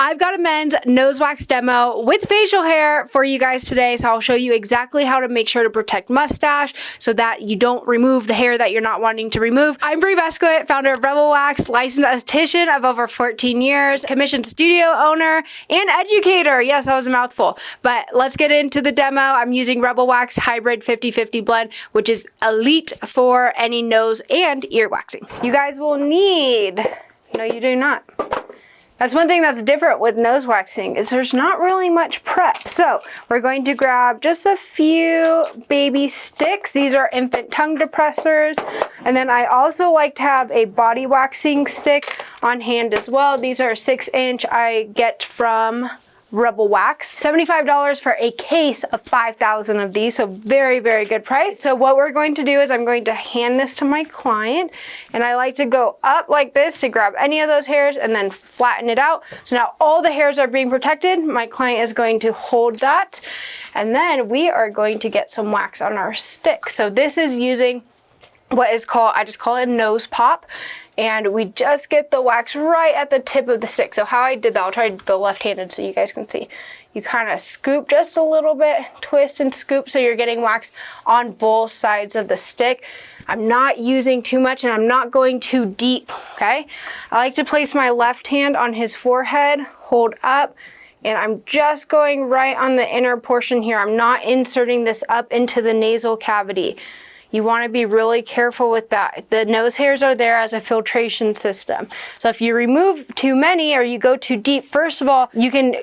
I've got a men's nose wax demo with facial hair for you guys today. So I'll show you exactly how to make sure to protect mustache so that you don't remove the hair that you're not wanting to remove. I'm Brie Vescoit, founder of Rebel Wax, licensed esthetician of over 14 years, commissioned studio owner, and educator. Yes, that was a mouthful. But let's get into the demo. I'm using Rebel Wax Hybrid 50/50 blend, which is elite for any nose and ear waxing. You guys will need, no you do not. That's one thing that's different with nose waxing is there's not really much prep. So we're going to grab just a few baby sticks. These are infant tongue depressors. And then I also like to have a body waxing stick on hand as well. These are 6-inch I get from Rebel Wax. $75 for a case of 5,000 of these, so very, very good price. So what we're going to do is I'm going to hand this to my client, and I like to go up like this to grab any of those hairs and then flatten it out. So now all the hairs are being protected. My client is going to hold that, and then we are going to get some wax on our stick. So this is using what is called, I just call it a nose pop. And we just get the wax right at the tip of the stick. So how I did that, I'll try to go left-handed so you guys can see. You kind of scoop just a little bit, twist and scoop so you're getting wax on both sides of the stick. I'm not using too much and I'm not going too deep, okay? I like to place my left hand on his forehead, hold up, and I'm just going right on the inner portion here. I'm not inserting this up into the nasal cavity. You want to be really careful with that. The nose hairs are there as a filtration system. So if you remove too many or you go too deep, first of all, you can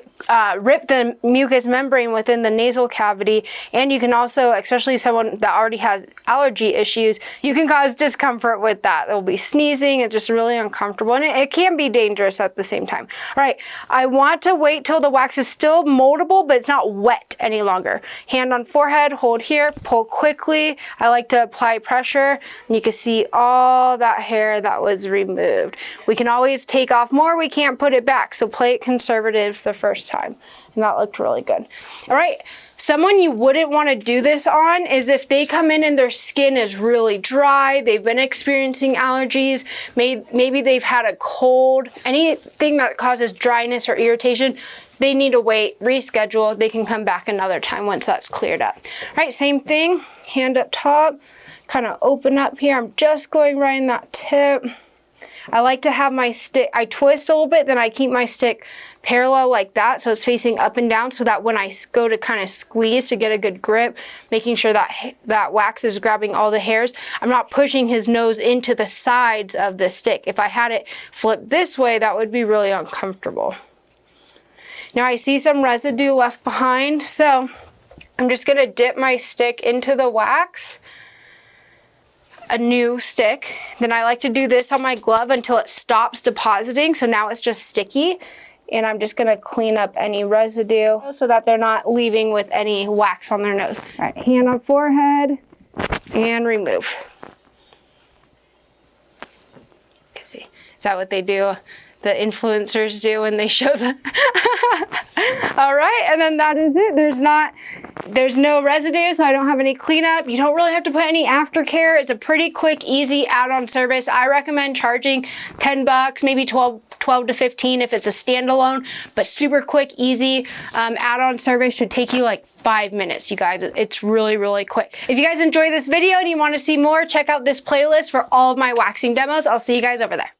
rip the mucous membrane within the nasal cavity, and you can also, especially someone that already has allergy issues, you can cause discomfort with that. There'll be sneezing, it's just really uncomfortable, and it can be dangerous at the same time. All right, I want to wait till the wax is still moldable, but it's not wet any longer. Hand on forehead, hold here, pull quickly. I like to apply pressure, and you can see all that hair that was removed. We can always take off more, we can't put it back, so play it conservative the first time. And that looked really good. All right, someone you wouldn't want to do this on is if they come in and their skin is really dry, they've been experiencing allergies, maybe they've had a cold, anything that causes dryness or irritation, they need to wait, reschedule. They can come back another time once that's cleared up. All right, same thing, hand up top, kind of open up here. I'm just going right in that tip. I like to have my stick, I twist a little bit, then I keep my stick parallel like that, so it's facing up and down, so that when I go to kind of squeeze to get a good grip, making sure that that wax is grabbing all the hairs, I'm not pushing his nose into the sides of the stick. If I had it flipped this way, that would be really uncomfortable. Now I see some residue left behind, so I'm just gonna dip my stick into the wax, a new stick. Then I like to do this on my glove until it stops depositing, so now it's just sticky. And I'm just gonna clean up any residue so that they're not leaving with any wax on their nose. All right, hand on forehead and remove. See, is that what they do? The influencers do when they show them. All right, and then that is it. There's no residue, so I don't have any cleanup. You don't really have to put any aftercare. It's a pretty quick, easy add-on service. I recommend charging 10 bucks, maybe 12 to 15 if it's a standalone, but super quick, easy add-on service. Should take you like 5 minutes, you guys. It's really, really quick. If you guys enjoy this video and you want to see more, check out this playlist for all of my waxing demos. I'll see you guys over there.